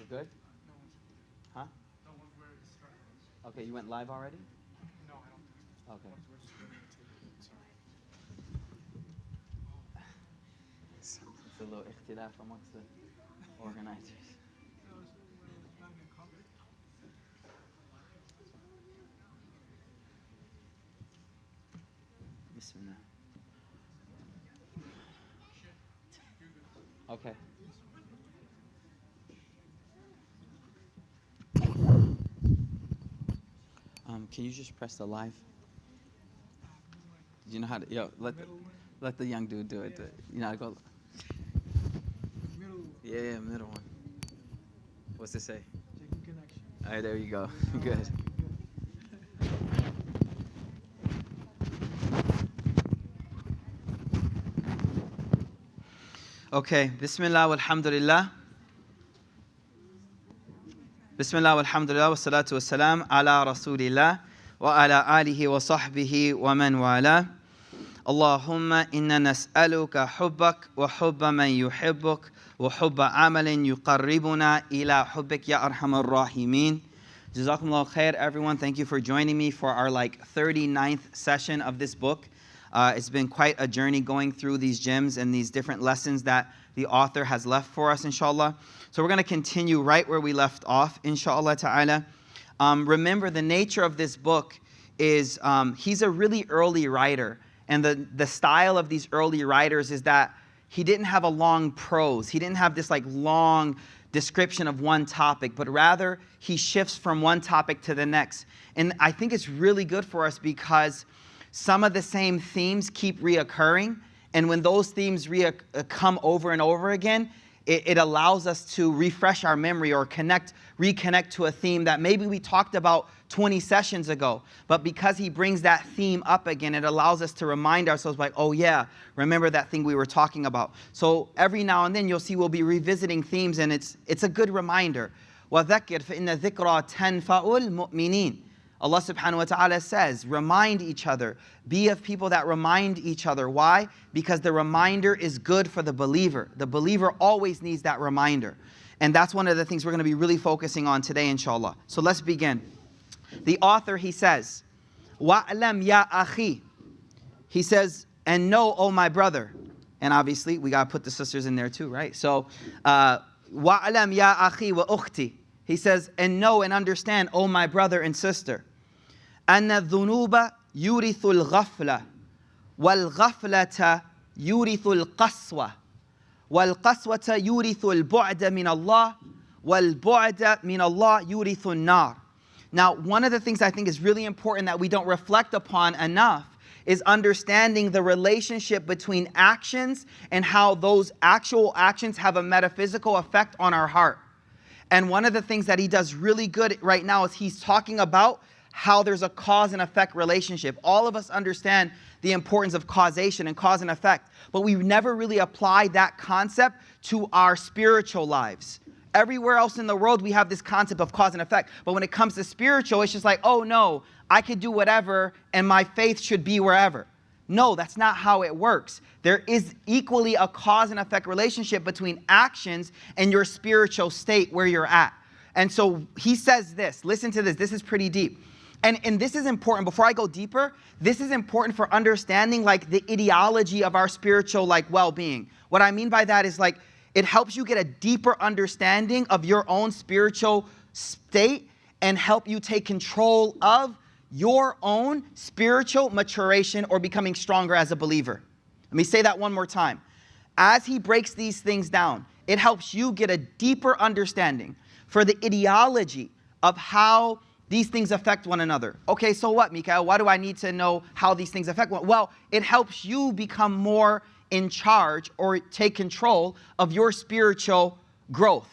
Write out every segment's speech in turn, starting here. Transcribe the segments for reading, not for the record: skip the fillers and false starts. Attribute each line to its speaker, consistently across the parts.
Speaker 1: We're good? Huh? Okay, you went live already?
Speaker 2: No, I don't.
Speaker 1: Okay. It's a little ikhtilaf amongst the organizers. Bismillah. Okay. Can you just press the live? Do you know how to? Yo, let the young dude do it. You know how to go. Yeah, middle one. What's it say?
Speaker 2: Checking connection.
Speaker 1: All right, there you go. Good. Okay. Bismillah walhamdulillah. Bismillah walhamdulillah wa salatu wa salam ala rasulillah wa ala alihi wa sahbihi wa man wala. Allahumma inna nas'aluka hubbak wa hubba man yuhibbuk wa hubba amalin yuqarribuna ila hubbik ya arhamar rahimin. Jazakumullah khair, everyone. Thank you for joining me for our 39th session of this book. It's been quite a journey going through these gems and these different lessons that the author has left for us, inshallah. So we're going to continue right where we left off, inshallah ta'ala. Remember, the nature of this book is he's a really early writer. And the style of these early writers is that he didn't have a long prose. He didn't have this long description of one topic, but rather he shifts from one topic to the next. And I think it's really good for us because some of the same themes keep reoccurring. And when those themes come over and over again, it allows us to refresh our memory or reconnect to a theme that maybe we talked about 20 sessions ago. But because he brings that theme up again, it allows us to remind ourselves oh yeah, remember that thing we were talking about. So every now and then you'll see we'll be revisiting themes, and it's a good reminder. وَذَكِّرْ فَإِنَّ الذِّكْرَى تَنْفَعُ الْمُؤْمِنِينَ. Allah subhanahu wa ta'ala says, remind each other. Be of people that remind each other. Why? Because the reminder is good for the believer. The believer always needs that reminder. And that's one of the things we're going to be really focusing on today, inshallah. So let's begin. The author, he says, وَأْلَمْ يَا أَخِي. He says, and know, O my brother. And obviously, we got to put the sisters in there too, right? So, وَأْلَمْ يَا أَخِي وَأُخْتِي. He says, and know and understand, O my brother and sister, أَنَّ الذُّنُوبَ يُورِثُ الْغَفْلَةَ وَالْغَفْلَةَ يُورِثُ الْقَسْوَةَ وَالْقَسْوَةَ يُورِثُ الْبُعْدَ مِنَ اللَّهِ وَالْبُعْدَ مِنَ اللَّهِ يُورِثُ النَّارِ. Now, one of the things I think is really important that we don't reflect upon enough is understanding the relationship between actions and how those actual actions have a metaphysical effect on our heart. And one of the things that he does really good right now is he's talking about how there's a cause and effect relationship. All of us understand the importance of causation and cause and effect, but we've never really applied that concept to our spiritual lives. Everywhere else in the world, we have this concept of cause and effect. But when it comes to spiritual, it's just oh no, I could do whatever and my faith should be wherever. No, that's not how it works. There is equally a cause and effect relationship between actions and your spiritual state where you're at. And so he says this, listen to this, this is pretty deep. And this is important. Before I go deeper, this is important for understanding the ideology of our spiritual well-being. What I mean by that is it helps you get a deeper understanding of your own spiritual state and help you take control of your own spiritual maturation or becoming stronger as a believer. Let me say that one more time. As he breaks these things down, it helps you get a deeper understanding for the ideology of how these things affect one another. Okay, so what, Mikaeel? Why do I need to know how these things affect one? Well, it helps you become more in charge or take control of your spiritual growth.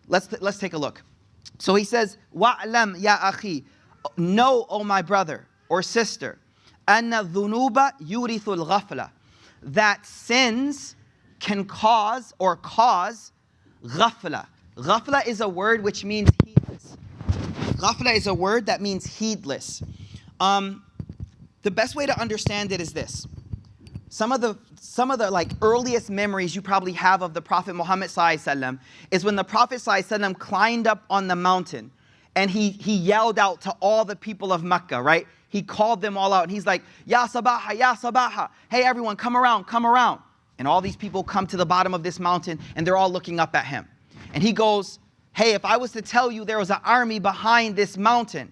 Speaker 1: Let's take a look. So he says, وَأْلَمْ يَا أَخِي. Know, O my brother or sister, أَنَّ الذُّنُوبَ يُورِثُ الْغَفْلَةَ. That sins can cause ghafla. Ghafla is a word which means heedless. Ghafla is a word that means heedless. The best way to understand it is this. some of the like earliest memories you probably have of the Prophet Muhammad ﷺ is when the Prophet ﷺ climbed up on the mountain and he yelled out to all the people of Mecca, right? He called them all out and he's like, Ya Sabaha, Ya Sabaha. Hey everyone, come around, come around. And all these people come to the bottom of this mountain and they're all looking up at him. And he goes, hey, if I was to tell you there was an army behind this mountain,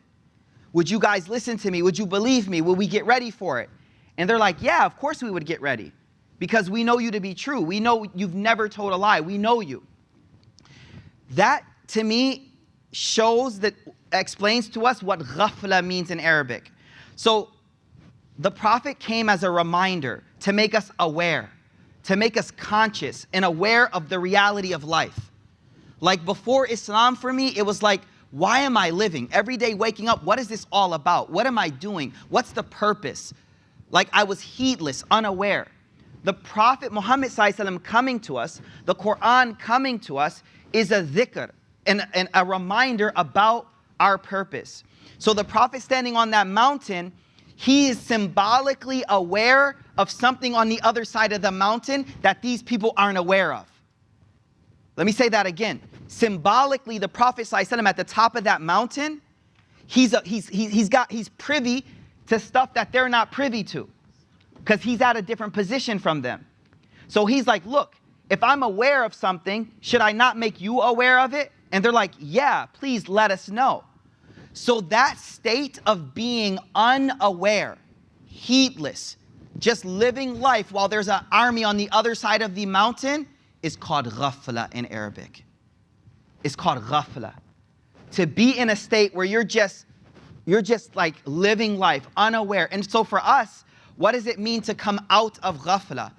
Speaker 1: would you guys listen to me? Would you believe me? Would we get ready for it? And they're like, yeah, of course we would get ready. Because we know you to be true. We know you've never told a lie. We know you. That, to me, explains to us what ghafla means in Arabic. So, the Prophet came as a reminder to make us aware, to make us conscious and aware of the reality of life. Like before Islam for me, it was like, why am I living? Every day waking up, what is this all about? What am I doing? What's the purpose? Like I was heedless, unaware. The Prophet Muhammad ﷺ coming to us, the Quran coming to us, is a dhikr and a reminder about our purpose. So the Prophet standing on that mountain, he is symbolically aware of something on the other side of the mountain that these people aren't aware of. Let me say that again. Symbolically, the Prophet ﷺ at the top of that mountain, he's privy to stuff that they're not privy to, because he's at a different position from them. So he's like, look, if I'm aware of something, should I not make you aware of it? And they're like, yeah, please let us know. So that state of being unaware, heedless, just living life while there's an army on the other side of the mountain is called ghafla in Arabic. It's called ghafla. To be in a state where you're just like living life, unaware. And so for us, what does it mean to come out of ghafla?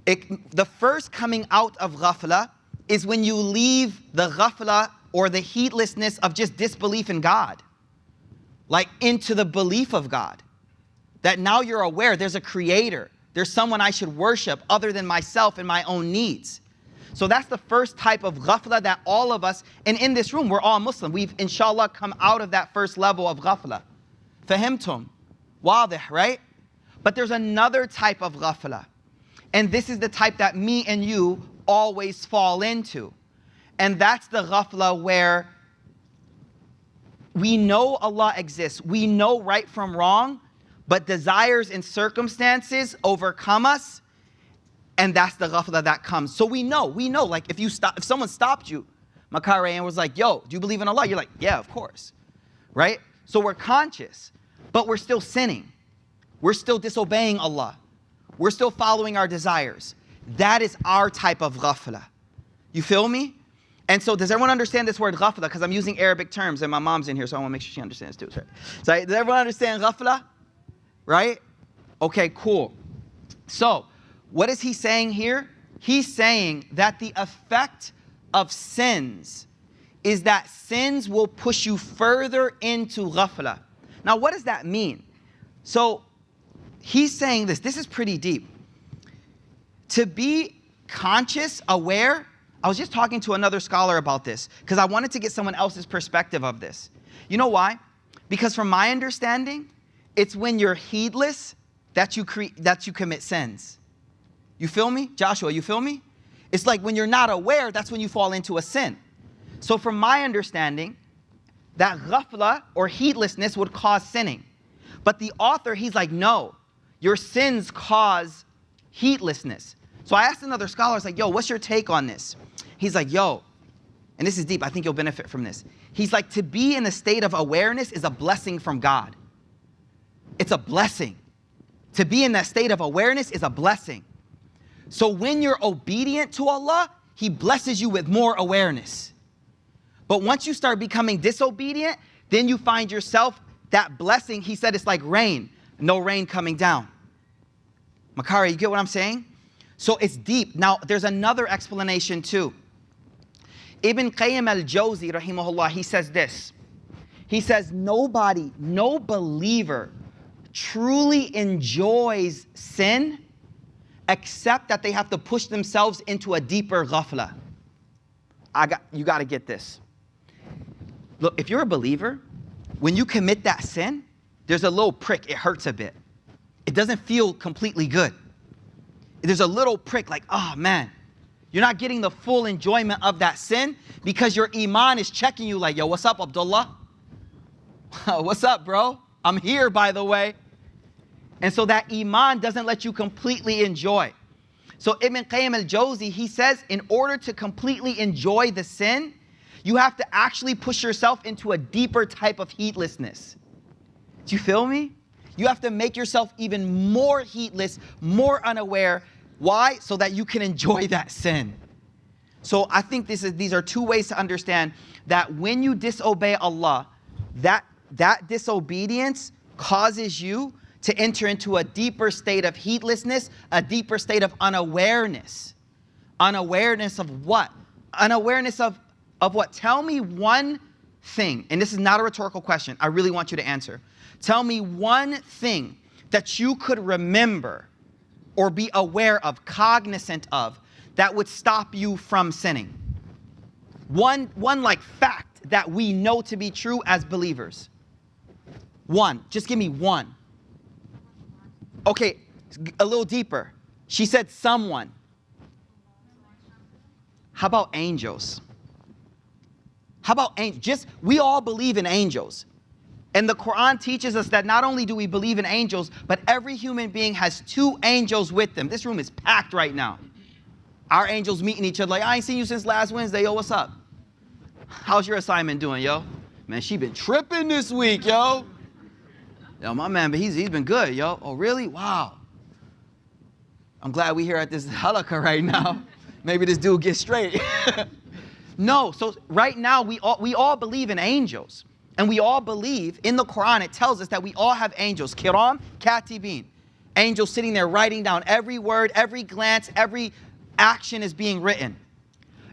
Speaker 1: The first coming out of ghafla is when you leave the ghafla or the heedlessness of just disbelief in God, like into the belief of God. That now you're aware there's a creator. There's someone I should worship other than myself and my own needs. So that's the first type of ghafla that all of us, and in this room, we're all Muslim. We've, inshallah, come out of that first level of ghafla. Fahimtum? Wadih, right? But there's another type of ghafla. And this is the type that me and you always fall into. And that's the ghafla where we know Allah exists. We know right from wrong, but desires and circumstances overcome us. And that's the ghafla that comes. So we know, like if someone stopped you, Makare, and was like, yo, do you believe in Allah? You're like, yeah, of course, right? So we're conscious, but we're still sinning. We're still disobeying Allah. We're still following our desires. That is our type of ghafla. You feel me? And so does everyone understand this word ghafla? Because I'm using Arabic terms and my mom's in here, so I want to make sure she understands too. Right? So does everyone understand ghafla? Right? Okay, cool. So what is he saying here? He's saying that the effect of sins is that sins will push you further into ghafla. Now, what does that mean? So he's saying this is pretty deep. To be conscious, aware, I was just talking to another scholar about this because I wanted to get someone else's perspective of this. You know why? Because from my understanding, it's when you're heedless that you commit sins. You feel me? Joshua, you feel me? It's like when you're not aware, that's when you fall into a sin. So from my understanding, that ghafla or heedlessness would cause sinning. But the author, he's like, no, your sins cause heedlessness. So I asked another scholar, I was like, yo, what's your take on this? He's like, yo, and this is deep, I think you'll benefit from this. He's like, to be in a state of awareness is a blessing from God. It's a blessing. To be in that state of awareness is a blessing. So when you're obedient to Allah, He blesses you with more awareness. But once you start becoming disobedient, then you find yourself, that blessing, he said it's like rain, no rain coming down. Makari, you get what I'm saying? So it's deep. Now, there's another explanation too. Ibn Qayyim al-Jawzi, rahimahullah, he says this. He says, no believer truly enjoys sin except that they have to push themselves into a deeper ghafla. You got to get this. Look, if you're a believer, when you commit that sin, there's a little prick. It hurts a bit. It doesn't feel completely good. there's a little prick like, oh man, you're not getting the full enjoyment of that sin because your iman is checking you like, yo, what's up, Abdullah? What's up, bro? I'm here, by the way. And so that iman doesn't let you completely enjoy. So Ibn Qayyim al-Jawzi, he says, in order to completely enjoy the sin, you have to actually push yourself into a deeper type of heedlessness. Do you feel me? You have to make yourself even more heedless, more unaware. Why? So that you can enjoy that sin. So I think these are two ways to understand that when you disobey Allah, that disobedience causes you to enter into a deeper state of heedlessness, a deeper state of unawareness. Unawareness of what? Unawareness of what? Tell me one thing, and this is not a rhetorical question. I really want you to answer. Tell me one thing that you could remember or be aware of, cognizant of, that would stop you from sinning. One like fact that we know to be true as believers. One. Just give me one. Okay, a little deeper. She said someone. How about angels? How about angels? We all believe in angels. And the Quran teaches us that not only do we believe in angels, but every human being has two angels with them. This room is packed right now. Our angels meeting each other like, I ain't seen you since last Wednesday. Yo, what's up? How's your assignment doing, yo? Man, she been tripping this week, yo. Yo, my man, but he's been good, yo. Oh, really? Wow. I'm glad we here at this halakha right now. Maybe this dude gets straight. No, so right now we all believe in angels. And we all believe, in the Quran, it tells us that we all have angels. Kiram, katibin. Angels sitting there writing down every word, every glance, every action is being written.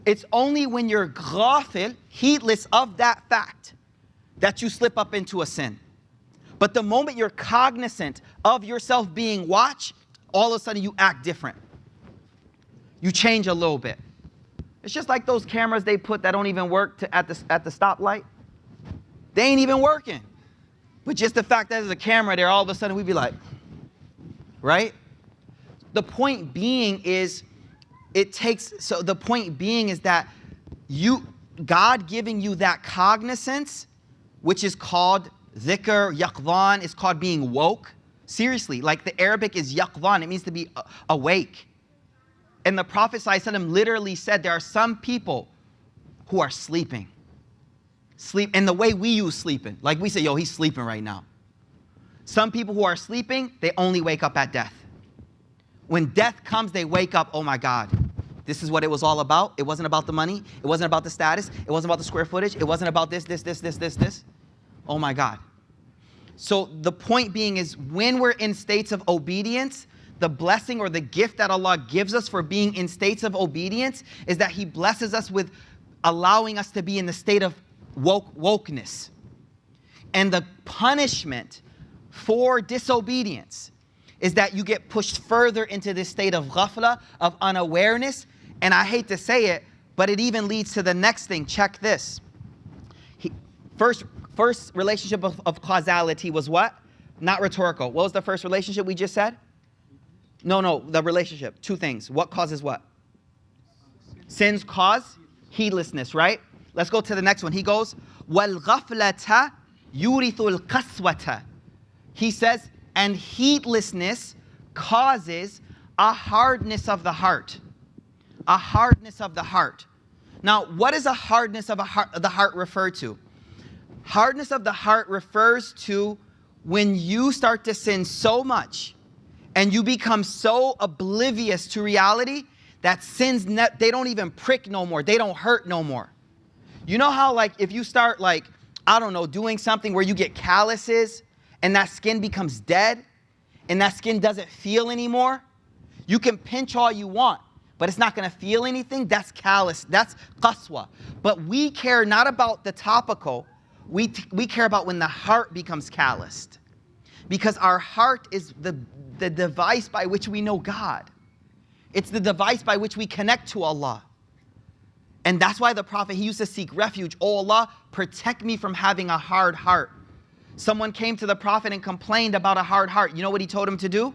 Speaker 1: It's only when you're ghafil, heedless of that fact, that you slip up into a sin. But the moment you're cognizant of yourself being watched, all of a sudden you act different. You change a little bit. It's just like those cameras they put that don't even work at the stoplight. They ain't even working. But just the fact that there's a camera there, all of a sudden we'd be like, right? The point being is, the point being is that God giving you that cognizance, which is called dhikr, yaqdhan, is called being woke. Seriously, like the Arabic is yaqdhan, it means to be awake. And the Prophet ﷺ literally said there are some people who are sleeping. Sleep, and the way we use sleeping, like we say, yo, he's sleeping right now. Some people who are sleeping, they only wake up at death. When death comes, they wake up, oh my God, this is what it was all about. It wasn't about the money. It wasn't about the status. It wasn't about the square footage. It wasn't about this. Oh my God. So the point being is, when we're in states of obedience, the blessing or the gift that Allah gives us for being in states of obedience is that He blesses us with allowing us to be in the state of wokeness. And the punishment for disobedience is that you get pushed further into this state of ghafla, of unawareness. And I hate to say it, but it even leads to the next thing. Check this. First relationship of causality was what? Not rhetorical. What was the first relationship we just said? No, the relationship. Two things. What causes what? Sins cause heedlessness, right? Let's go to the next one. He goes, وَالْغَفْلَةَ يُورِثُ الْقَسْوَةَ. He says, and heedlessness causes a hardness of the heart. A hardness of the heart. Now, what does a hardness of the heart refer to? Hardness of the heart refers to when you start to sin so much and you become so oblivious to reality that sins, they don't even prick no more. They don't hurt no more. You know how, like, if you start, like, I don't know, doing something where you get calluses and that skin becomes dead and that skin doesn't feel anymore? You can pinch all you want, but it's not going to feel anything. That's callous. That's qaswa. But we care not about the topical. We care about when the heart becomes calloused. Because our heart is the device by which we know God. It's the device by which we connect to Allah. And that's why the Prophet, he used to seek refuge. Oh Allah, protect me from having a hard heart. Someone came to the Prophet and complained about a hard heart. You know what he told him to do?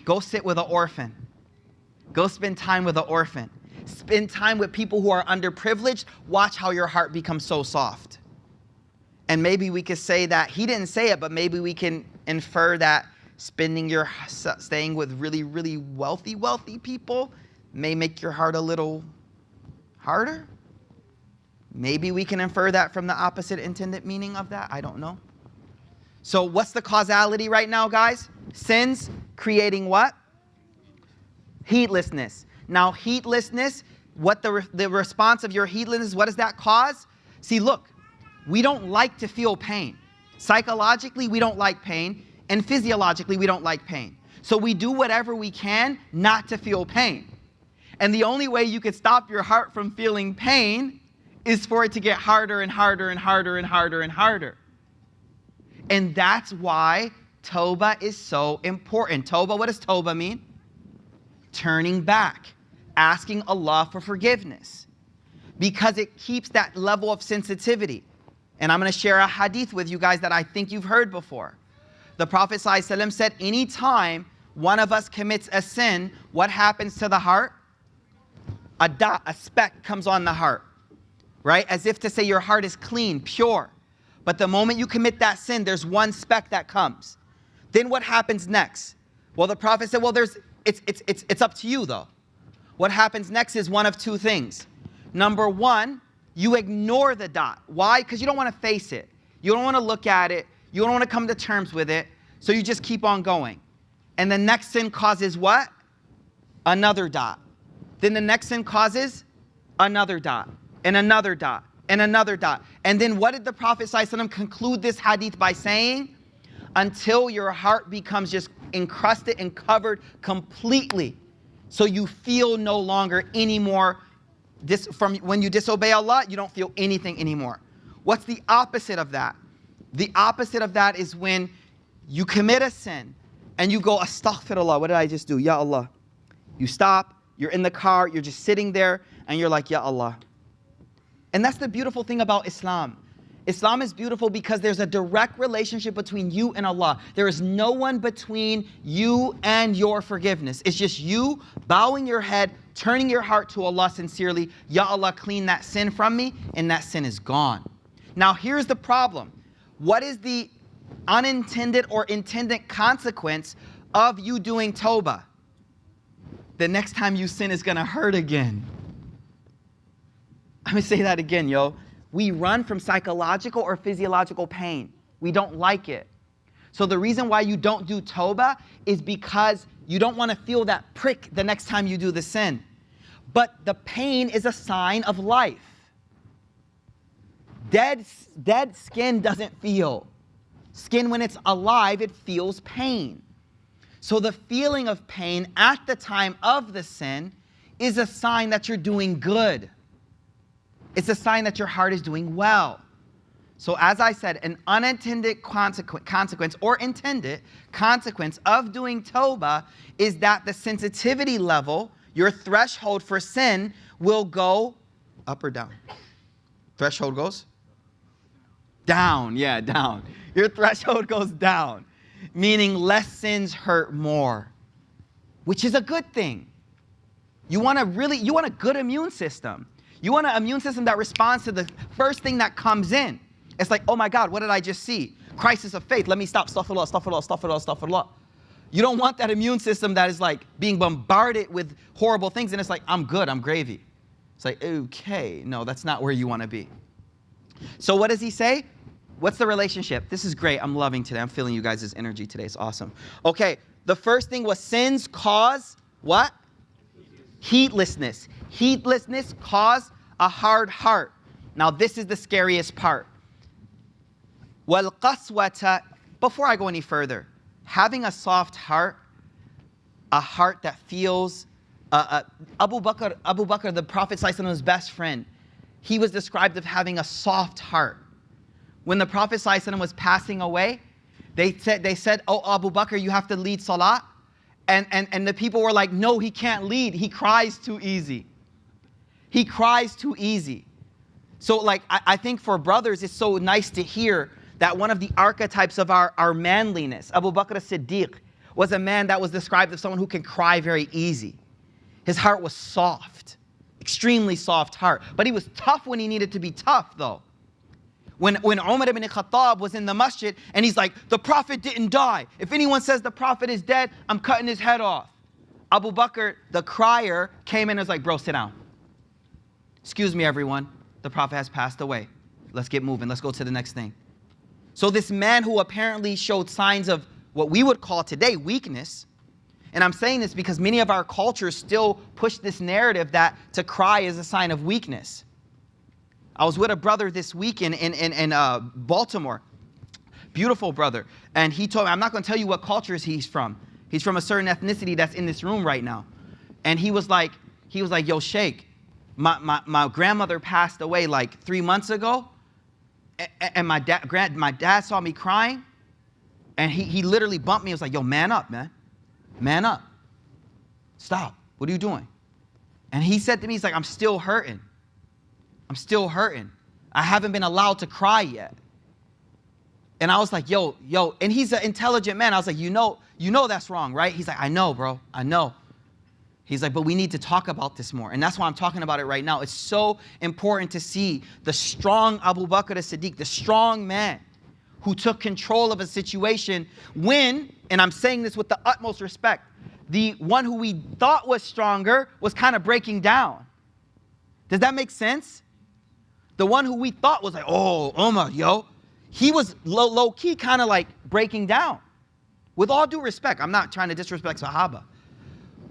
Speaker 1: Go sit with an orphan. Go spend time with an orphan. Spend time with people who are underprivileged. Watch how your heart becomes so soft. And maybe we could say that, he didn't say it, but maybe we can infer that staying with really, really wealthy people may make your heart a little harder. Maybe we can infer that from the opposite intended meaning of that. I don't know. So what's the causality right now, guys? Sins creating what? Heedlessness. Now, heedlessness, what the response of your heedlessness, what does that cause? See, look, we don't like to feel pain. Psychologically, we don't like pain. And physiologically, we don't like pain. So we do whatever we can not to feel pain. And the only way you could stop your heart from feeling pain is for it to get harder and harder and harder and harder and harder. And that's why Tawbah is so important. Tawbah, what does Tawbah mean? Turning back, asking Allah for forgiveness. Because it keeps that level of sensitivity. And I'm going to share a hadith with you guys that I think you've heard before. The Prophet ﷺ said, anytime one of us commits a sin, what happens to the heart? A dot, a speck comes on the heart. Right? As if to say your heart is clean, pure. But the moment you commit that sin, there's one speck that comes. Then what happens next? Well, the Prophet said, well, it's up to you though. What happens next is one of two things. Number one, you ignore the dot. Why? Because you don't want to face it. You don't want to look at it. You don't want to come to terms with it. So you just keep on going. And the next sin causes what? Another dot. Then the next sin causes another dot. And another dot. And another dot. And then what did the Prophet ﷺ conclude this hadith by saying? Until your heart becomes just encrusted and covered completely. So you feel no longer anymore. From when you disobey Allah, you don't feel anything anymore. What's the opposite of that? The opposite of that is when you commit a sin and you go, astaghfirullah, what did I just do? Ya Allah. You stop, you're in the car, you're just sitting there, and you're like, Ya Allah. And that's the beautiful thing about Islam. Islam is beautiful because there's a direct relationship between you and Allah. There is no one between you and your forgiveness. It's just you bowing your head, turning your heart to Allah sincerely. Ya Allah, clean that sin from me, and that sin is gone. Now here's the problem. What is the unintended or intended consequence of you doing Tawbah? The next time you sin is going to hurt again. I'm going to say that again, yo. We run from psychological or physiological pain. We don't like it. So the reason why you don't do Tawbah is because you don't want to feel that prick the next time you do the sin. But the pain is a sign of life. Dead skin doesn't feel. Skin, when it's alive, it feels pain. So the feeling of pain at the time of the sin is a sign that you're doing good. It's a sign that your heart is doing well. So as I said, an unintended consequence or intended consequence of doing Tawbah is that the sensitivity level, your threshold for sin, will go up or down. Threshold goes down. Yeah, down. Your threshold goes down, meaning less sins hurt more, which is a good thing. You want a good immune system. You want an immune system that responds to the first thing that comes in. It's like, oh my God, what did I just see? Crisis of faith. Let me stop. Astaghfirullah, astaghfirullah, astaghfirullah, astaghfirullah. You don't want that immune system that is like being bombarded with horrible things and it's like, I'm good, I'm gravy. It's like, okay, no, that's not where you want to be. So what does he say? What's the relationship? This is great. I'm loving today. I'm feeling you guys' energy today. It's awesome. Okay, the first thing was sins cause what? Heedlessness. Heedlessness caused a hard heart. Now this is the scariest part. وَالْقَسْوَةَ. Before I go any further, having a soft heart, a heart that feels, Abu Bakr, the Prophet ﷺ's best friend, he was described as having a soft heart. When the Prophet ﷺ was passing away, they said, oh Abu Bakr, you have to lead salah. And the people were like, no, he can't lead. He cries too easy. He cries too easy. So like, I think for brothers, it's so nice to hear that one of the archetypes of our manliness, Abu Bakr as-Siddiq, was a man that was described as someone who can cry very easy. His heart was soft, extremely soft heart. But he was tough when he needed to be tough, though. When Umar ibn Khattab was in the masjid and he's like, the Prophet didn't die. If anyone says the Prophet is dead, I'm cutting his head off. Abu Bakr, the crier, came in and was like, bro, sit down. Excuse me, everyone. The Prophet has passed away. Let's get moving. Let's go to the next thing. So this man who apparently showed signs of what we would call today weakness, and I'm saying this because many of our cultures still push this narrative that to cry is a sign of weakness. I was with a brother this weekend in Baltimore, beautiful brother, and he told me, I'm not going to tell you what culture he's from. He's from a certain ethnicity that's in this room right now. And he was like, yo, Shaykh, my grandmother passed away like 3 months ago, and my dad saw me crying, and he literally bumped me. He was like, yo, man up, man. Man up. Stop. What are you doing? And he said to me, he's like, I'm still hurting. I'm still hurting. I haven't been allowed to cry yet. And I was like, yo, and he's an intelligent man. I was like, you know that's wrong, right? He's like, I know, bro, I know. He's like, but we need to talk about this more. And that's why I'm talking about it right now. It's so important to see the strong Abu Bakr as-Siddiq, the strong man who took control of a situation when, and I'm saying this with the utmost respect, the one who we thought was stronger was kind of breaking down. Does that make sense? The one who we thought was like, oh, Umar, yo, he was low-key kind of like breaking down. With all due respect, I'm not trying to disrespect Sahaba.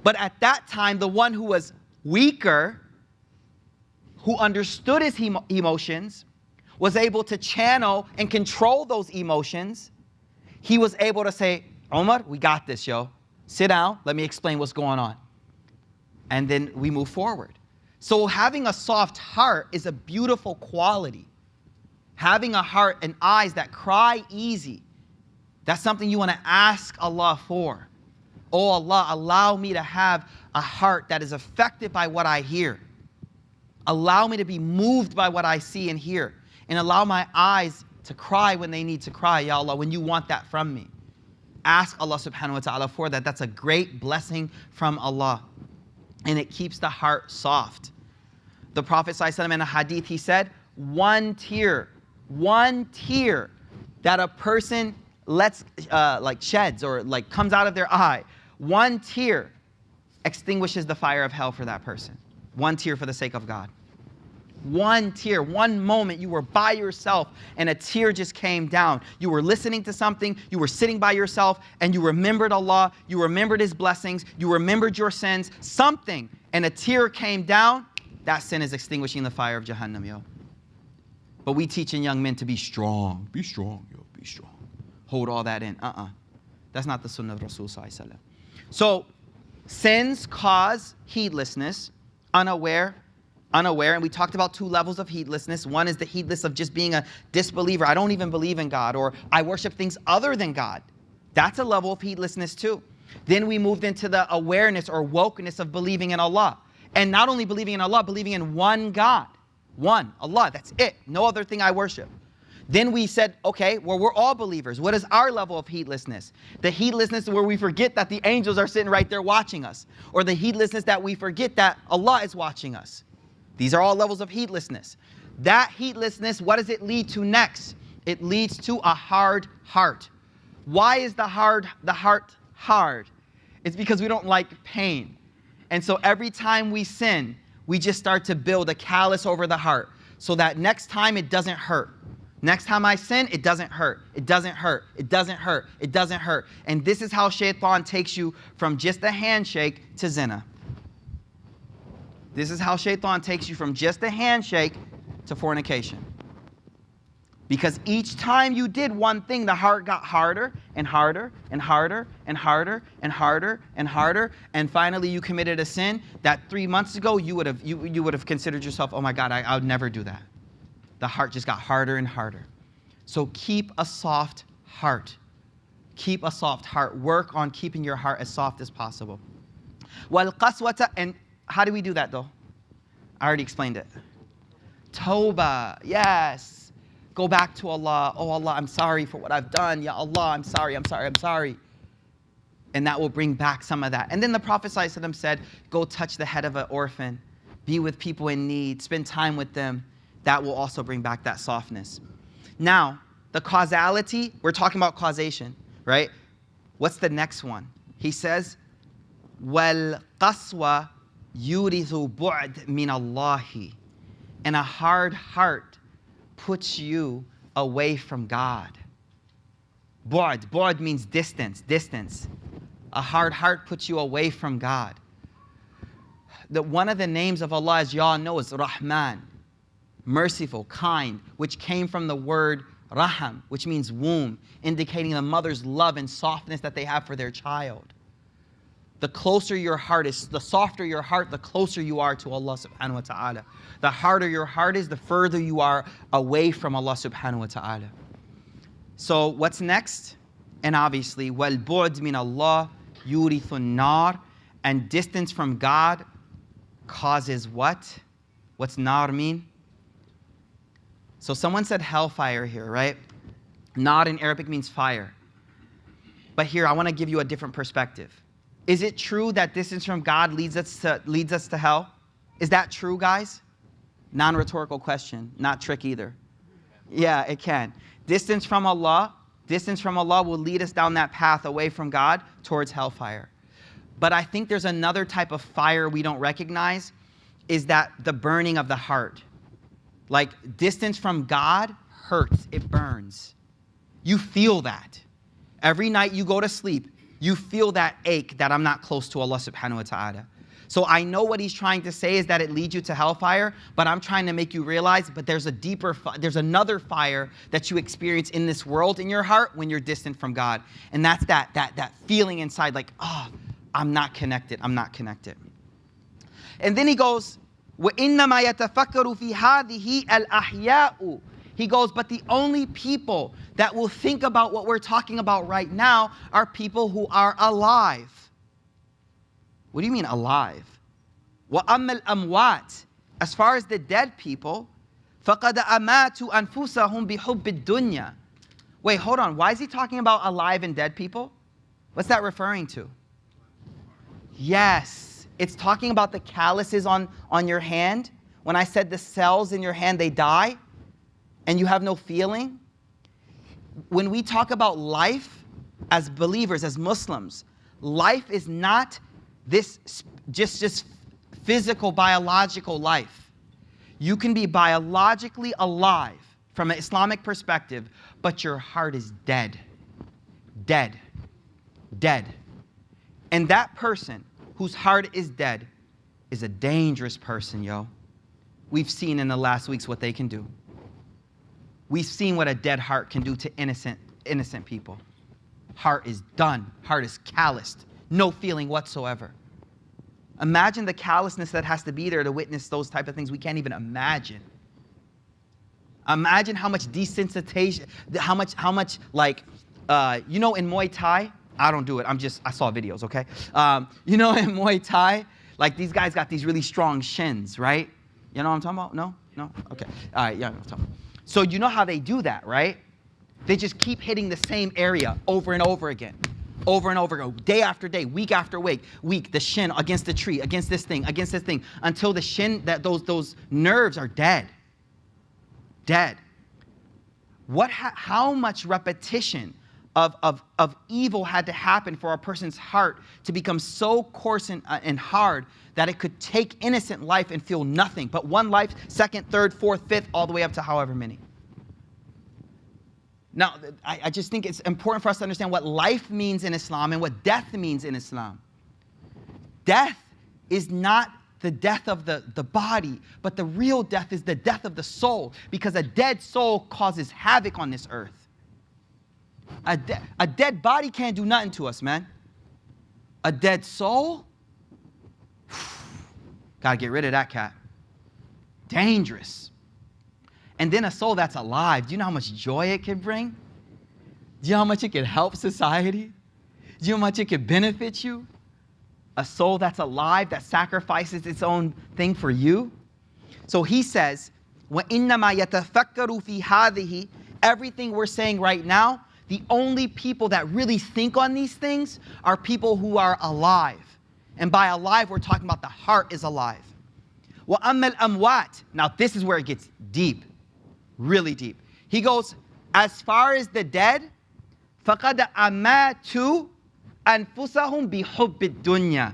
Speaker 1: But at that time, the one who was weaker, who understood his emotions, was able to channel and control those emotions. He was able to say, Umar, we got this, yo. Sit down, let me explain what's going on. And then we move forward. So having a soft heart is a beautiful quality. Having a heart and eyes that cry easy, that's something you want to ask Allah for. Oh Allah, allow me to have a heart that is affected by what I hear. Allow me to be moved by what I see and hear. And allow my eyes to cry when they need to cry, Ya Allah, when you want that from me. Ask Allah subhanahu wa ta'ala for that. That's a great blessing from Allah. And it keeps the heart soft. The Prophet ﷺ in a hadith, he said, one tear that a person sheds or like comes out of their eye, one tear extinguishes the fire of hell for that person. One tear for the sake of God. One tear, one moment you were by yourself and a tear just came down. You were listening to something, you were sitting by yourself and you remembered Allah, you remembered His blessings, you remembered your sins, something, and a tear came down, that sin is extinguishing the fire of Jahannam, yo. But we teaching young men to be strong. Be strong, yo, be strong. Hold all that in. That's not the sunnah of Rasul sallallahu alaihi wasallam. So, sins cause heedlessness, unaware, and we talked about two levels of heedlessness. One is the heedless of just being a disbeliever. I don't even believe in God, or I worship things other than God. That's a level of heedlessness too. Then we moved into the awareness or wokeness of believing in Allah. And not only believing in Allah, believing in one God. One, Allah, that's it. No other thing I worship. Then we said, okay, well, we're all believers. What is our level of heedlessness? The heedlessness where we forget that the angels are sitting right there watching us. Or the heedlessness that we forget that Allah is watching us. These are all levels of heedlessness. That heedlessness, what does it lead to next? It leads to a hard heart. Why is the heart hard? It's because we don't like pain. And so every time we sin, we just start to build a callus over the heart so that next time it doesn't hurt. Next time I sin, it doesn't hurt. It doesn't hurt. It doesn't hurt. It doesn't hurt. And this is how shaitan takes you from just a handshake to zina. This is how shaitan takes you from just a handshake to fornication. Because each time you did one thing, the heart got harder and harder and harder and harder and harder and harder. And finally you committed a sin that 3 months ago you would have considered yourself, oh my God, I would never do that. The heart just got harder and harder. So keep a soft heart. Keep a soft heart. Work on keeping your heart as soft as possible. وَالْقَسْوَةَ, and how do we do that though? I already explained it. Tawbah, yes. Go back to Allah. Oh Allah, I'm sorry for what I've done. Ya Allah, I'm sorry. And that will bring back some of that. And then the Prophet ﷺ said, go touch the head of an orphan, be with people in need, spend time with them. That will also bring back that softness. Now, the causality, we're talking about causation, right? What's the next one? He says, وَالْقَسْوَ يُورِثُ بُعْدْ مِنَ اللَّهِ. And a hard heart puts you away from God. Bu'd means distance. A hard heart puts you away from God. One of the names of Allah, as y'all know, is Rahman, merciful, kind, which came from the word Raham, which means womb, indicating the mother's love and softness that they have for their child. The closer your heart is, the softer your heart, the closer you are to Allah subhanahu wa ta'ala. The harder your heart is, the further you are away from Allah subhanahu wa ta'ala. So what's next? And obviously, وَالْبُعْدْ مِنَ اللَّهِ يُورِثُ النَّارِ. And distance from God causes what? What's nar mean? So someone said hellfire here, right? Nar in Arabic means fire. But here, I want to give you a different perspective. Is it true that distance from God leads us to hell? Is that true, guys? Non-rhetorical question, not trick either. Yeah, it can. Distance from Allah will lead us down that path away from God towards hellfire. But I think there's another type of fire we don't recognize, is that the burning of the heart. Like distance from God hurts, it burns. You feel that. Every night you go to sleep, you feel that ache that I'm not close to Allah subhanahu wa ta'ala. So I know what he's trying to say is that it leads you to hellfire, but I'm trying to make you realize, but there's there's another fire that you experience in this world in your heart when you're distant from God. And that's that feeling inside like, oh, I'm not connected. And then he goes, وَإِنَّمَا يَتَفَكَّرُ فِي هَذِهِ الْأَحْيَاءُ. He goes, but the only people that will think about what we're talking about right now are people who are alive. What do you mean alive? وَأَمَّا الْأَمْوَاتِ. As far as the dead people, فَقَدْ أَمَاتُوا أَنفُسَهُمْ بِحُبِّ الدُّنْيَا. Wait, hold on. Why is he talking about alive and dead people? What's that referring to? Yes, it's talking about the calluses on your hand. When I said the cells in your hand, they die, and you have no feeling. When we talk about life as believers, as Muslims, life is not this just physical, biological life. You can be biologically alive from an Islamic perspective, but your heart is dead. Dead. And that person whose heart is dead is a dangerous person, yo. We've seen in the last weeks what they can do. We've seen what a dead heart can do to innocent people. Heart is done. Heart is calloused. No feeling whatsoever. Imagine the callousness that has to be there to witness those type of things. We can't even imagine. Imagine how much desensitization, how much like, you know, in Muay Thai, I don't do it. I saw videos, okay? You know, in Muay Thai, like these guys got these really strong shins, right? You know what I'm talking about? No? Okay. All right, yeah, I'm talking. So you know how they do that, right? They just keep hitting the same area over and over again. Over and over again, day after day, week after week, the shin against the tree, against this thing, until the shin, those nerves are dead. Dead. How much repetition of evil had to happen for a person's heart to become so coarse and hard that it could take innocent life and feel nothing but one life, second, third, fourth, fifth, all the way up to however many. Now, I just think it's important for us to understand what life means in Islam and what death means in Islam. Death is not the death of the body, but the real death is the death of the soul, because a dead soul causes havoc on this earth. A dead body can't do nothing to us, man. A dead soul? Gotta get rid of that cat. Dangerous. And then a soul that's alive, do you know how much joy it can bring? Do you know how much it can help society? Do you know how much it can benefit you? A soul that's alive, that sacrifices its own thing for you. So he says, وَإِنَّمَا يَتَفَكَّرُ فِي هَذِهِ. Everything we're saying right now, the only people that really think on these things are people who are alive. And by alive, we're talking about the heart is alive. وَأَمَّا الْأَمْوَاتِ. Now this is where it gets deep, really deep. He goes, as far as the dead, فَقَدْ أَمَاتُوا أَنفُسَهُمْ بِحُبِّ الدُّنْيَا.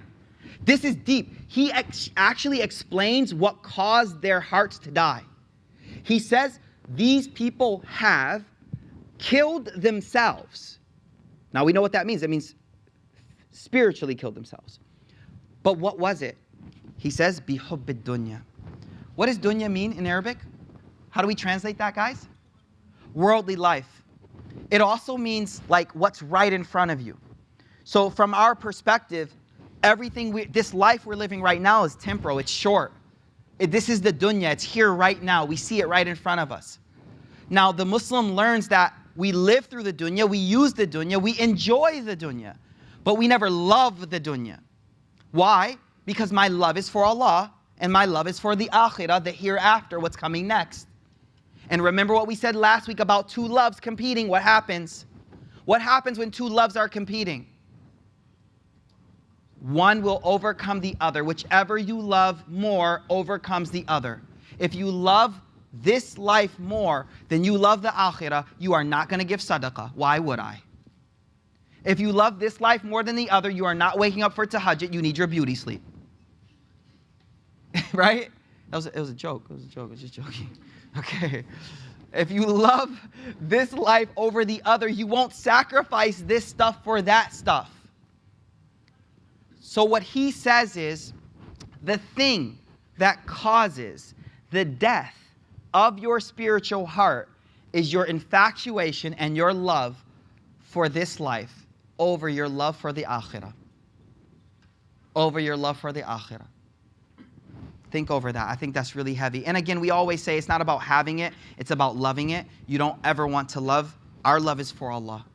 Speaker 1: This is deep. He actually explains what caused their hearts to die. He says, these people have killed themselves. Now we know what that means. It means spiritually killed themselves. But what was it? He says, بِحُبِّ الدُّنْيَا. What does dunya mean in Arabic? How do we translate that, guys? Worldly life. It also means like what's right in front of you. So from our perspective, this life we're living right now is temporal, it's short. This is the dunya, it's here right now. We see it right in front of us. Now the Muslim learns that we live through the dunya, we use the dunya, we enjoy the dunya, but we never love the dunya. Why? Because my love is for Allah, and my love is for the akhirah, the hereafter, what's coming next. And remember what we said last week about two loves competing, what happens? What happens when two loves are competing? One will overcome the other. Whichever you love more overcomes the other. If you love this life more than you love the akhirah, you are not going to give sadaqah. Why would I? If you love this life more than the other, you are not waking up for tahajjud. You need your beauty sleep. Right? It was a joke. It was a joke. I was just joking. Okay. If you love this life over the other, you won't sacrifice this stuff for that stuff. So what he says is, the thing that causes the death of your spiritual heart is your infatuation and your love for this life over your love for the akhirah. Over your love for the akhirah. Think over that. I think that's really heavy. And again, we always say it's not about having it, it's about loving it. You don't ever want to love. Our love is for Allah.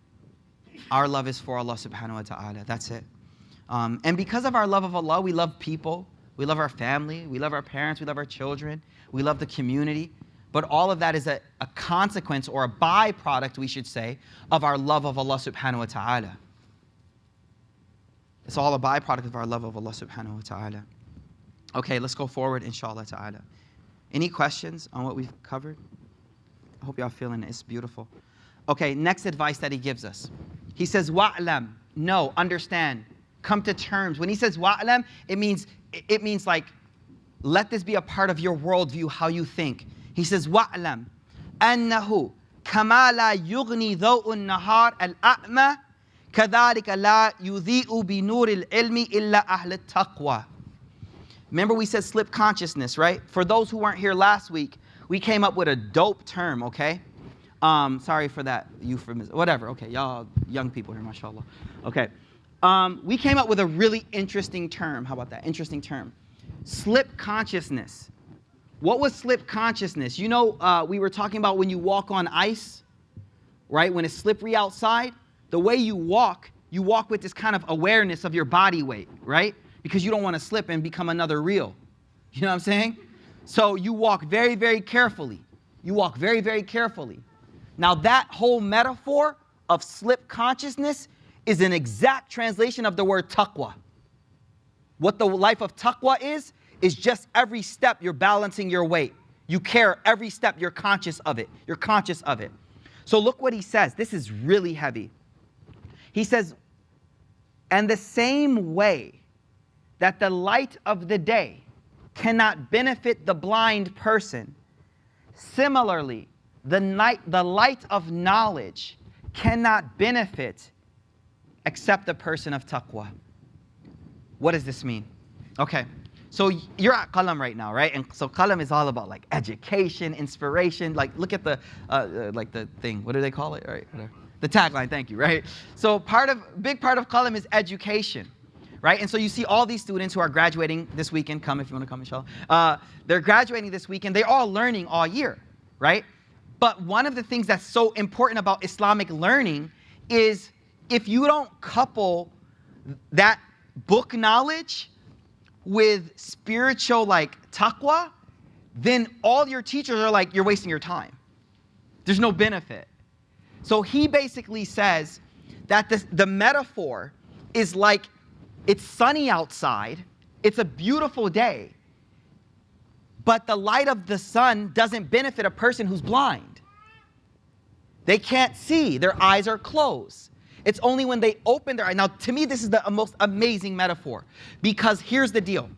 Speaker 1: Our love is for Allah subhanahu wa ta'ala. That's it. And because of our love of Allah, we love people, we love our family, we love our parents, we love our children, we love the community. But all of that is a consequence or a byproduct, we should say, of our love of Allah subhanahu wa ta'ala. It's all a byproduct of our love of Allah subhanahu wa ta'ala. Okay, let's go forward, inshallah ta'ala. Any questions on what we've covered? I hope y'all feeling it. It's beautiful. Okay, next advice that he gives us. He says, wa'lam, know, understand, come to terms. When he says wa'lam, it means like, let this be a part of your worldview, how you think. He says, wa'lam, annahu kama la yughni dhaw'un nahar al-a'ma kadhalika la yudhi'u bi nur al-ilmi illa ahl al-taqwa. Remember we said slip consciousness, right? For those who weren't here last week, we came up with a dope term, okay? Sorry for that euphemism. Whatever, okay, y'all young people here, mashallah. Okay, we came up with a really interesting term. How about that? Interesting term. Slip consciousness. What was slip consciousness? You know, we were talking about when you walk on ice, right? When it's slippery outside, the way you walk with this kind of awareness of your body weight, right? Because you don't want to slip and become another reel. You know what I'm saying? So you walk very, very carefully. You walk very, very carefully. Now that whole metaphor of slip consciousness is an exact translation of the word taqwa. What the life of taqwa is just every step you're balancing your weight. You care every step, you're conscious of it. You're conscious of it. So look what he says. This is really heavy. He says, and the same way that the light of the day cannot benefit the blind person, similarly, the light of knowledge cannot benefit except the person of taqwa. What does this mean? Okay, so you're at Qalam right now, right? And so Qalam is all about like education, inspiration. Like look at the like the thing. What do they call it? All right, whatever. The tagline. Thank you. Right. So big part of Qalam is education. Right? And so you see all these students who are graduating this weekend. Come if you want to come, inshallah. They're graduating this weekend. They're all learning all year, right? But one of the things that's so important about Islamic learning is if you don't couple that book knowledge with spiritual like taqwa, then all your teachers are like, you're wasting your time. There's no benefit. So he basically says that the metaphor is like it's sunny outside, it's a beautiful day, but the light of the sun doesn't benefit a person who's blind. They can't see, their eyes are closed. It's only when they open their eyes. Now, to me, this is the most amazing metaphor, because here's the deal.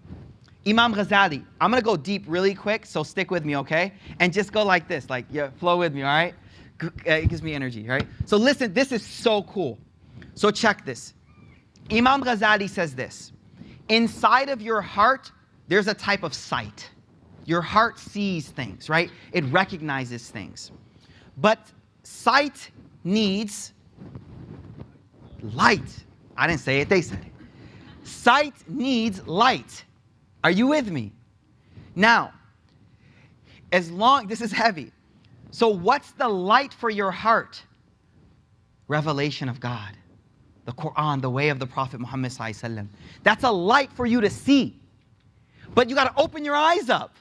Speaker 1: Imam Ghazali, I'm going to go deep really quick, so stick with me, okay? And just go like this, like, yeah, flow with me, all right? It gives me energy, right? So listen, this is so cool. So check this. Imam Ghazali says this. Inside of your heart, there's a type of sight. Your heart sees things, right? It recognizes things. But sight needs light. I didn't say it, they said it. Sight needs light. Are you with me? Now, this is heavy. So what's the light for your heart? Revelation of God. The Quran, the way of the Prophet Muhammad ﷺ. That's a light for you to see. But you got to open your eyes up.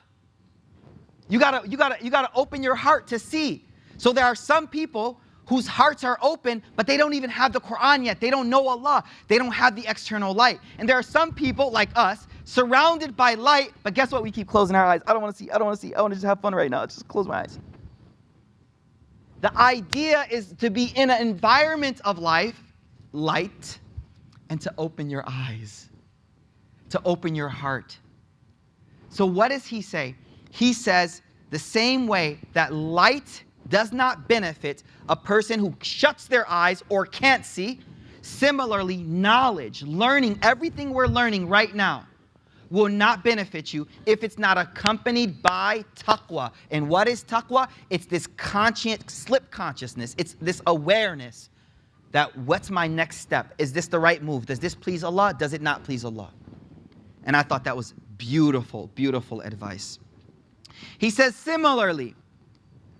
Speaker 1: You got to open your heart to see. So there are some people whose hearts are open, but they don't even have the Quran yet. They don't know Allah. They don't have the external light. And there are some people like us, surrounded by light, but guess what? We keep closing our eyes. I don't want to see. I don't want to see. I want to just have fun right now. Just close my eyes. The idea is to be in an environment of light, and to open your eyes, to open your heart. So what does he say? He says the same way that light does not benefit a person who shuts their eyes or can't see, similarly, knowledge, learning, everything we're learning right now will not benefit you if it's not accompanied by taqwa. And what is taqwa? It's this slip consciousness. It's this awareness that what's my next step? Is this the right move? Does this please Allah? Does it not please Allah? And I thought that was beautiful, beautiful advice. He says similarly,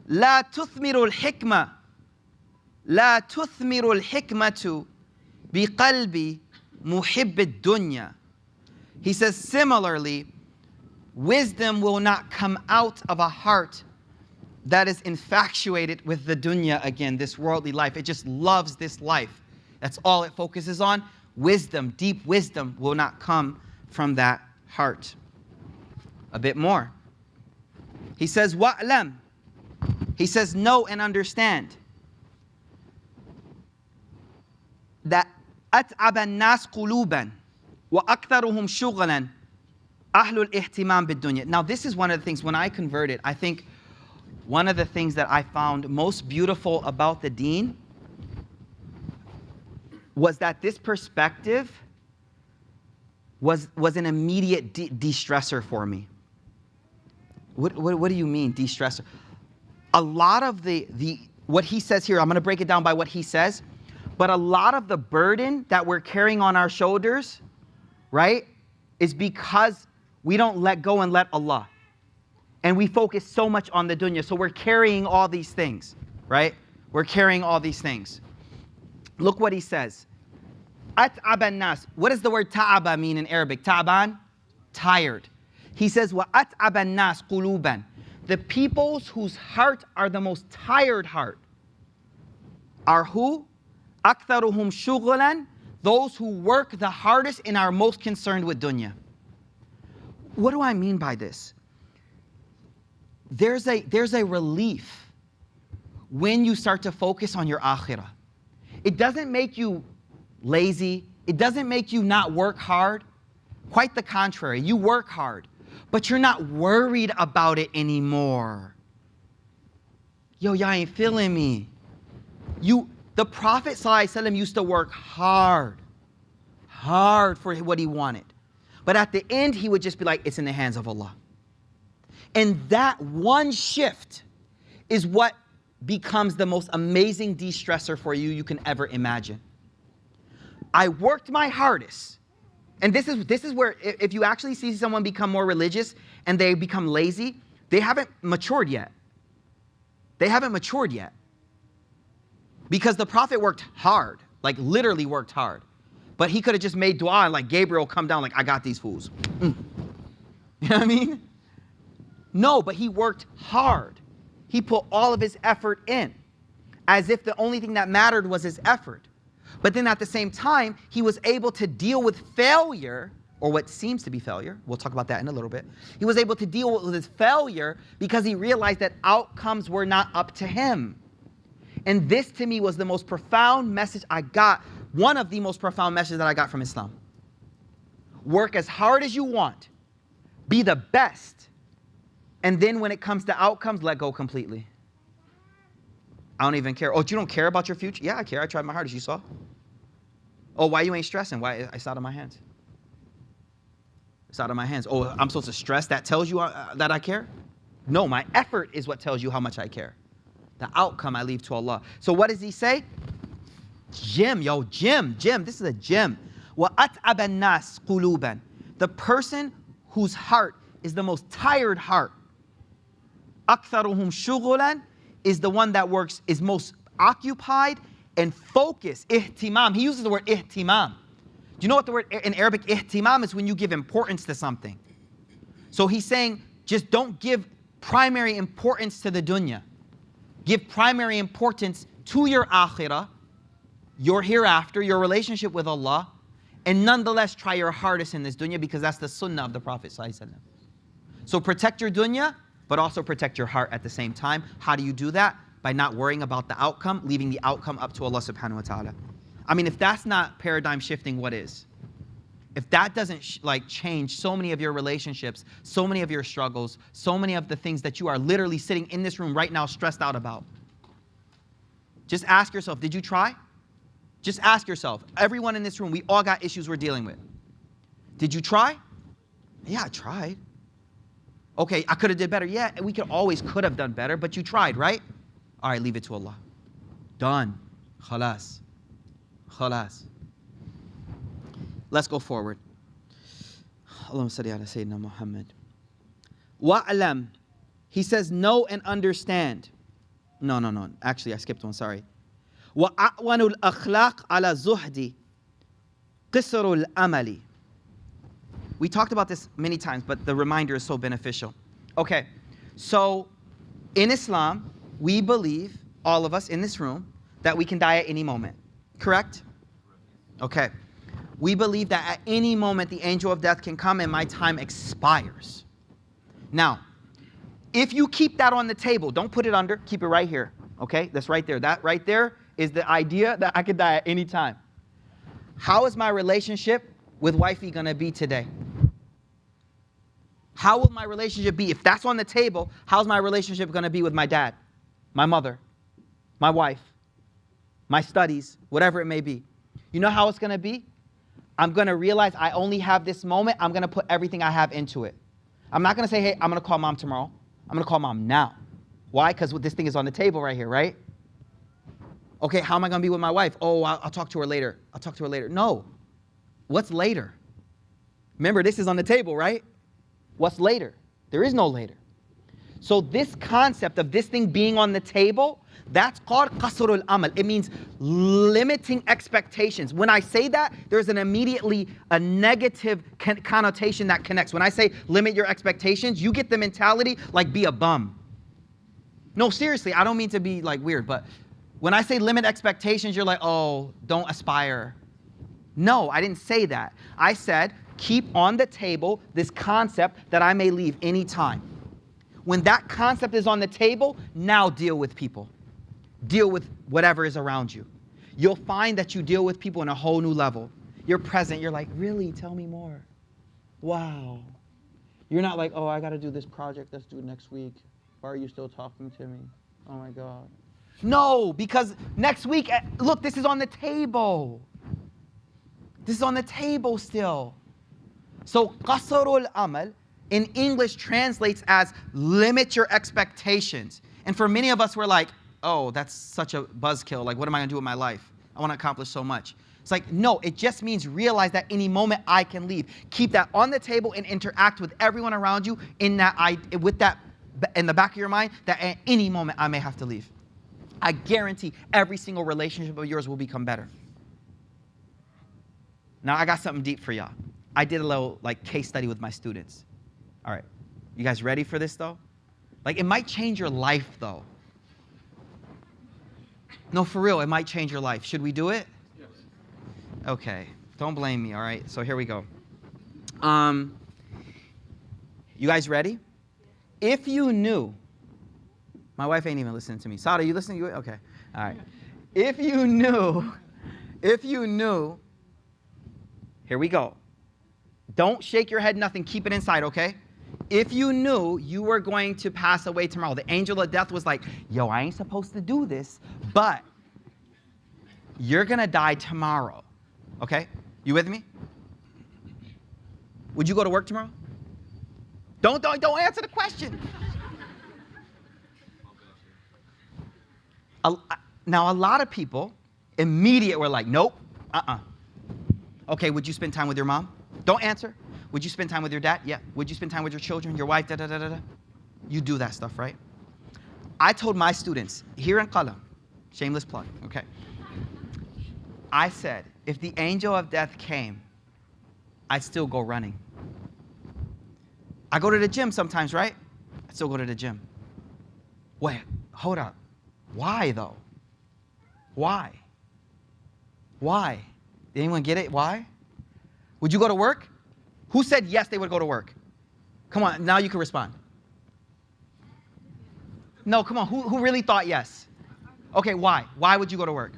Speaker 1: لا تثمر الحكمة لا تثمر الحكمة بقلب محب الدنيا. He says similarly, wisdom will not come out of a heart that is infatuated with the dunya again, this worldly life. It just loves this life. That's all it focuses on. Wisdom, deep wisdom will not come from that heart. A bit more. He says, وَأْلَمْ. He says, know and understand that أَتْعَبَ النَّاسِ قُلُوبًا وَأَكْثَرُهُمْ شُغْلًا أَهْلُ الْإِهْتِمَامِ بِالدُّنْيَا. Now this is one of the things, when I converted, I think one of the things that I found most beautiful about the deen was that this perspective was an immediate de-stressor for me. What do you mean, de-stressor? A lot of what he says here, I'm going to break it down by what he says, but a lot of the burden that we're carrying on our shoulders, right, is because we don't let go and let Allah. And we focus so much on the dunya. So we're carrying all these things, right? We're carrying all these things. Look what he says. At'aba nas. What does the word ta'aba mean in Arabic? Ta'ban? Tired. He says, wa at'aba nas quluban. The peoples whose heart are the most tired heart are who? Aktharuhum shughlan. Those who work the hardest and are most concerned with dunya. What do I mean by this? There's a relief when you start to focus on your akhirah. It doesn't make you lazy. It doesn't make you not work hard. Quite the contrary. You work hard, but you're not worried about it anymore. Yo, y'all ain't feeling me. The Prophet ﷺ used to work hard for what he wanted. But at the end, he would just be like, it's in the hands of Allah. And that one shift is what becomes the most amazing de-stressor for you can ever imagine. I worked my hardest. And this is where, if you actually see someone become more religious and they become lazy, they haven't matured yet. They haven't matured yet. Because the Prophet worked hard, like literally worked hard. But he could have just made dua and like Gabriel come down like, I got these fools. You know what I mean? No, but he worked hard. He put all of his effort in. as if the only thing that mattered was his effort. But then at the same time, he was able to deal with failure, or what seems to be failure. We'll talk about that in a little bit. He was able to deal with his failure because he realized that outcomes were not up to him. And this to me was the most profound message I got, one of the most profound messages that I got from Islam. Work as hard as you want, be the best, and then when it comes to outcomes, let go completely. I don't even care. Oh, you don't care about your future? Yeah, I care. I tried my hardest, you saw. Oh, why you ain't stressing? Why? It's out of my hands. It's out of my hands. Oh, I'm supposed to stress? That tells you that I care? No, my effort is what tells you how much I care. The outcome I leave to Allah. So what does he say? Gym, yo, gym. This is a gym. وَأَتْعَبَ النَّاسِ قُلُوبًا. The person whose heart is the most tired heart. أَكْثَرُهُمْ شُغُلًا is the one that works, is most occupied and focused. Ihtimam. He uses the word ihtimam. Do you know what the word in Arabic ihtimam is? When you give importance to something. So he's saying, just don't give primary importance to the dunya. Give primary importance to your akhirah, your hereafter, your relationship with Allah, and nonetheless try your hardest in this dunya, because that's the sunnah of the Prophet ﷺ. So protect your dunya, but also protect your heart at the same time. How do you do that? By not worrying about the outcome, leaving the outcome up to Allah subhanahu wa ta'ala. I mean, if that's not paradigm shifting, what is? If that doesn't change so many of your relationships, so many of your struggles, so many of the things that you are literally sitting in this room right now stressed out about. Just ask yourself, did you try? Just ask yourself. Everyone in this room, we all got issues we're dealing with. Did you try? Yeah, I tried. Okay, I could have did better. Yeah, we could have done better, but you tried, right? All right, leave it to Allah. Done. Khalas. Khalas. Let's go forward. Allahumma salli ala Sayyidina Muhammad. Wa'alam. He says, know and understand. No. Actually, I skipped one, sorry. وَأَعْوَنُ الْأَخْلَاقِ عَلَى زُهْدِ قِصْرُ الْأَمَلِ. We talked about this many times, but the reminder is so beneficial. Okay, so in Islam, we believe, all of us in this room, that we can die at any moment. Correct? Okay. We believe that at any moment the angel of death can come and my time expires. Now, if you keep that on the table, don't put it under, keep it right here. Okay, that's right there. That right there is the idea that I could die at any time. How is my relationship with wifey going to be today? How will my relationship be? If that's on the table, how's my relationship going to be with my dad, my mother, my wife, my studies, whatever it may be? You know how it's going to be? I'm going to realize I only have this moment. I'm going to put everything I have into it. I'm not going to say, hey, I'm going to call mom tomorrow. I'm going to call mom now. Why? Because this thing is on the table right here, right? Okay, how am I going to be with my wife? Oh, I'll talk to her later. I'll talk to her later. No. What's later? Remember, this is on the table, right? What's later? There is no later. So this concept of this thing being on the table, that's called qasrul amal. It means limiting expectations. When I say that, there's an immediately a negative connotation that connects. When I say limit your expectations, you get the mentality like be a bum. No, seriously, I don't mean to be like weird, but when I say limit expectations, you're like, oh, don't aspire. No, I didn't say that. I said, keep on the table this concept that I may leave any time. When that concept is on the table, now deal with people. Deal with whatever is around you. You'll find that you deal with people on a whole new level. You're present. You're like, really? Tell me more. Wow. You're not like, oh, I got to do this project that's due next week. Why are you still talking to me? Oh, my God. No, because next week, look, this is on the table. This is on the table still. So, qasrul amal in English translates as limit your expectations. And for many of us, we're like, oh, that's such a buzzkill. Like, what am I going to do with my life? I want to accomplish so much. It's like, no, it just means realize that any moment I can leave. Keep that on the table and interact with everyone around you in that in the back of your mind that at any moment I may have to leave. I guarantee every single relationship of yours will become better. Now, I got something deep for y'all. I did a little case study with my students. All right, you guys ready for this though? It might change your life though. No, for real, it might change your life. Should we do it?
Speaker 2: Yes.
Speaker 1: Okay, don't blame me, all right? So here we go. You guys ready? If you knew, my wife ain't even listening to me. Sada, you listening? Okay, all right. If you knew, here we go. Don't shake your head, nothing, keep it inside, okay? If you knew you were going to pass away tomorrow, the angel of death was like, yo, I ain't supposed to do this, but you're gonna die tomorrow, okay? You with me? Would you go to work tomorrow? Don't answer the question. Now, a lot of people immediate were like, nope, Okay, would you spend time with your mom? Don't answer. Would you spend time with your dad? Yeah. Would you spend time with your children, your wife, da-da-da-da-da? You do that stuff, right? I told my students, here in Qalam, shameless plug, okay? I said, if the angel of death came, I'd still go running. I go to the gym sometimes, right? I still go to the gym. Wait, hold up. Why though? Why? Why? Did anyone get it? Why? Would you go to work? Who said yes, they would go to work? Come on, now you can respond. No, come on, who really thought yes? Okay, why? Why would you go to work?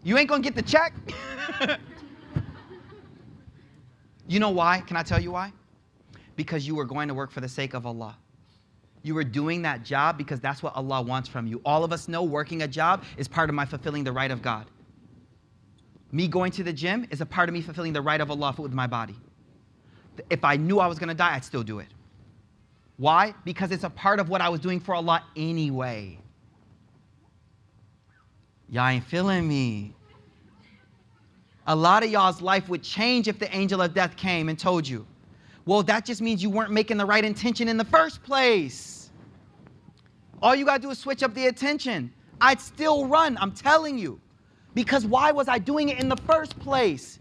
Speaker 1: You ain't gonna get the check? You know why? Can I tell you why? Because you were going to work for the sake of Allah. You were doing that job because that's what Allah wants from you. All of us know working a job is part of my fulfilling the right of God. Me going to the gym is a part of me fulfilling the right of Allah with my body. If I knew I was going to die, I'd still do it. Why? Because it's a part of what I was doing for Allah anyway. Y'all ain't feeling me. A lot of y'all's life would change if the angel of death came and told you, well, that just means you weren't making the right intention in the first place. All you got to do is switch up the intention. I'd still run, I'm telling you. Because why was I doing it in the first place?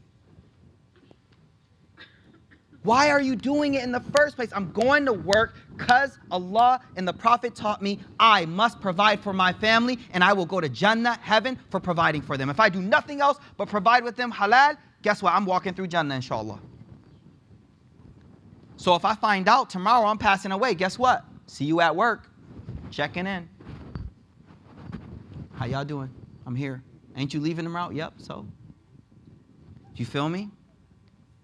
Speaker 1: Why are you doing it in the first place? I'm going to work because Allah and the Prophet taught me I must provide for my family and I will go to Jannah, heaven, for providing for them. If I do nothing else but provide with them halal, guess what? I'm walking through Jannah, inshallah. So if I find out tomorrow I'm passing away, guess what? See you at work, checking in. How y'all doing? I'm here. Ain't you leaving tomorrow? Yep, so. Do you feel me?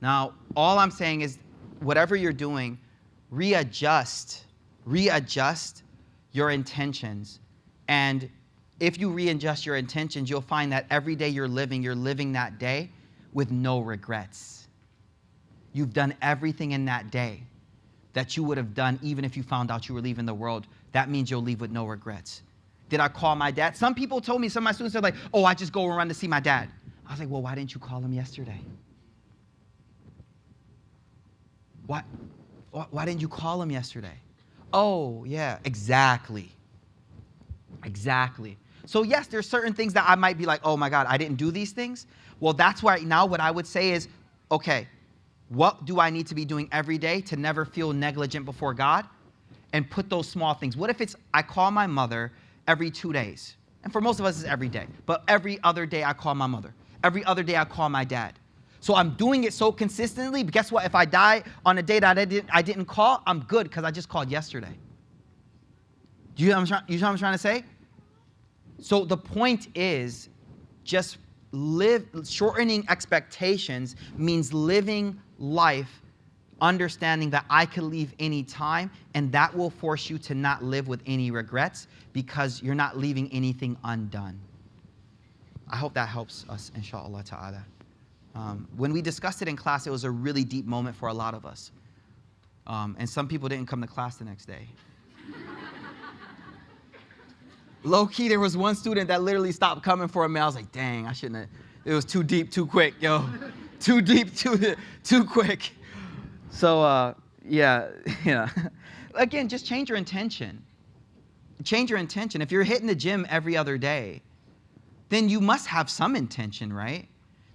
Speaker 1: Now, all I'm saying is, whatever you're doing, readjust your intentions. And if you readjust your intentions, you'll find that every day you're living that day with no regrets. You've done everything in that day that you would have done even if you found out you were leaving the world. That means you'll leave with no regrets. Did I call my dad? Some people told me, some of my students said like, oh, I just go and run to see my dad. I was like, well, why didn't you call him yesterday? Why didn't you call him yesterday? Oh, yeah, exactly. Exactly. So yes, there's certain things that I might be like, oh my God, I didn't do these things. Well, that's why now what I would say is, okay, what do I need to be doing every day to never feel negligent before God? And put those small things. What if it's, I call my mother every 2 days? And for most of us, it's every day. But every other day, I call my mother. Every other day, I call my dad. So I'm doing it so consistently, but guess what? If I die on a day that I didn't call, I'm good because I just called yesterday. You know what I'm trying to say? So the point is, just shortening expectations means living life understanding that I could leave any time, and that will force you to not live with any regrets because you're not leaving anything undone. I hope that helps us, inshallah ta'ala. When we discussed it in class, it was a really deep moment for a lot of us. And some people didn't come to class the next day. Low-key, there was one student that literally stopped coming for a minute. I was like, dang, I shouldn't have. It was too deep, too quick, yo. Too deep, too quick. So, yeah. Again, just change your intention. Change your intention. If you're hitting the gym every other day, then you must have some intention, right?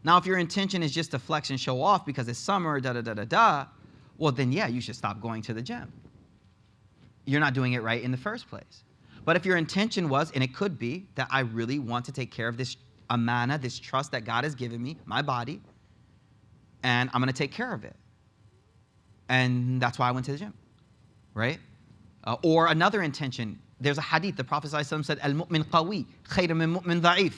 Speaker 1: Now, if your intention is just to flex and show off because it's summer, well, then yeah, you should stop going to the gym. You're not doing it right in the first place. But if your intention was, and it could be, that I really want to take care of this amana, this trust that God has given me, my body, and I'm going to take care of it. And that's why I went to the gym, right? Or another intention. There's a hadith. The Prophet ﷺ said, Al-mu'min qawi, khayr min mu'min da'if.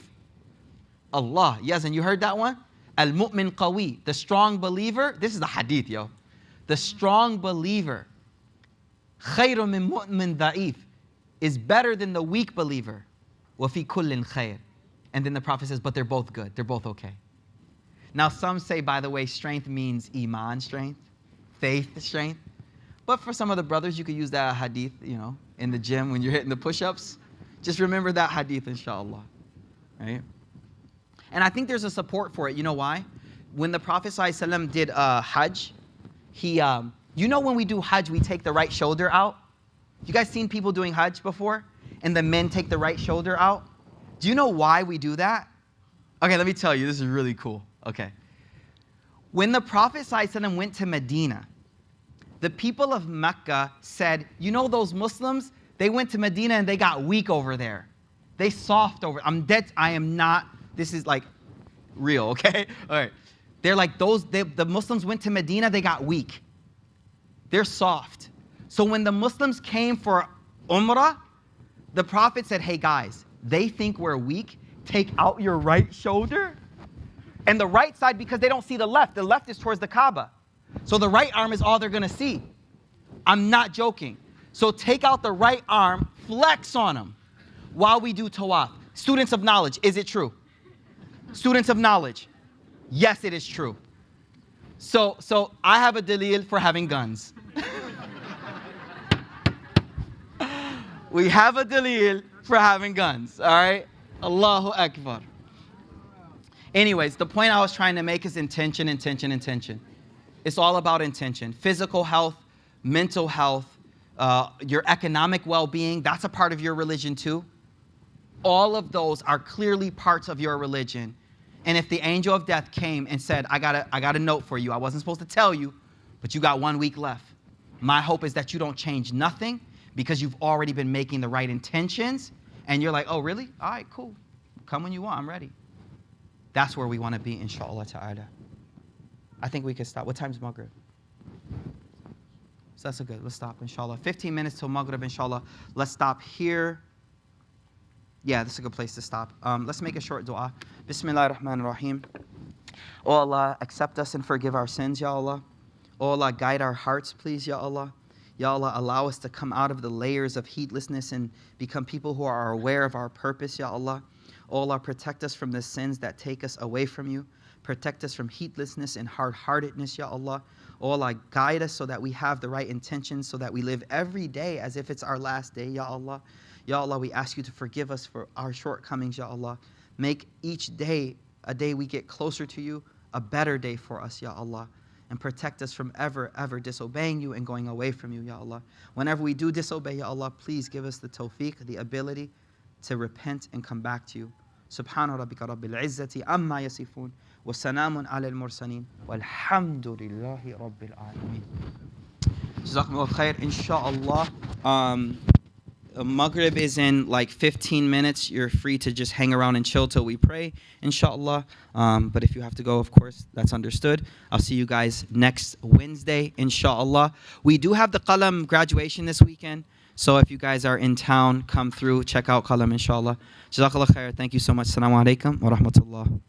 Speaker 1: Allah. Yes, and you heard that one? Al-mu'min qawi, the strong believer. This is the hadith, yo. The strong believer, khayr min mu'min da'if, is better than the weak believer. Wa fi kullin khayr. And then the Prophet says, but they're both good. They're both okay. Now, some say, by the way, strength means iman strength, faith strength. But for some of the brothers, you could use that hadith, in the gym when you're hitting the push-ups. Just remember that hadith, inshallah. Right? And I think there's a support for it. You know why? When the Prophet ﷺ did Hajj, when we do Hajj, we take the right shoulder out. You guys seen people doing Hajj before? And the men take the right shoulder out? Do you know why we do that? Okay, let me tell you. This is really cool. Okay. When the Prophet ﷺ went to Medina, the people of Mecca said, those Muslims, they went to Medina and they got weak over there. They soft over. I'm dead. I am not. This is like real, okay? All right. They're like the Muslims went to Medina, they got weak. They're soft. So when the Muslims came for Umrah, the Prophet said, hey guys, they think we're weak. Take out your right shoulder. And the right side, because they don't see the left. The left is towards the Kaaba. So the right arm is all they're going to see. I'm not joking. So take out the right arm, flex on them while we do tawaf. Students of knowledge, is it true? Students of knowledge, yes, it is true. So I have a dalil for having guns. We have a dalil for having guns, all right? Allahu Akbar. Anyways, the point I was trying to make is intention, intention, intention. It's all about intention. Physical health, mental health, your economic well-being, that's a part of your religion too. All of those are clearly parts of your religion. And if the angel of death came and said, I got a note for you. I wasn't supposed to tell you, but you got 1 week left. My hope is that you don't change nothing because you've already been making the right intentions. And you're like, oh, really? All right, cool. Come when you want. I'm ready. That's where we want to be, inshallah ta'ala. I think we can stop. What time's Maghrib? So that's a good. Let's stop, inshallah. 15 minutes till Maghrib, inshallah. Let's stop here. Yeah, this is a good place to stop. Let's make a short dua. Bismillah ar-Rahman ar-Rahim. Oh Allah, accept us and forgive our sins, Ya Allah. Oh Allah, guide our hearts, please, Ya Allah. Ya Allah, allow us to come out of the layers of heedlessness and become people who are aware of our purpose, Ya Allah. Oh Allah, protect us from the sins that take us away from you. Protect us from heedlessness and hard-heartedness, Ya Allah. Oh Allah, guide us so that we have the right intentions, so that we live every day as if it's our last day, Ya Allah. Ya Allah, we ask you to forgive us for our shortcomings, Ya Allah. Make each day a day we get closer to you, a better day for us, Ya Allah. And protect us from ever disobeying you and going away from you, Ya Allah. Whenever we do disobey, Ya Allah, please give us the tawfiq, the ability to repent and come back to you. Subhana rabbika rabbil izzati amma yasifun. Wa salamun ala al-mursalin. Walhamdulillahi rabbil alameen. Jazakumullah khair, inshallah. Maghrib is in like 15 minutes. You're free to just hang around and chill till we pray, inshallah. But if you have to go, of course, that's understood. I'll see you guys next Wednesday, inshallah. We do have the Qalam graduation this weekend. So if you guys are in town, come through, check out Qalam, inshallah. Jazakallah khair. Thank you so much. Assalamu alaikum wa rahmatullah.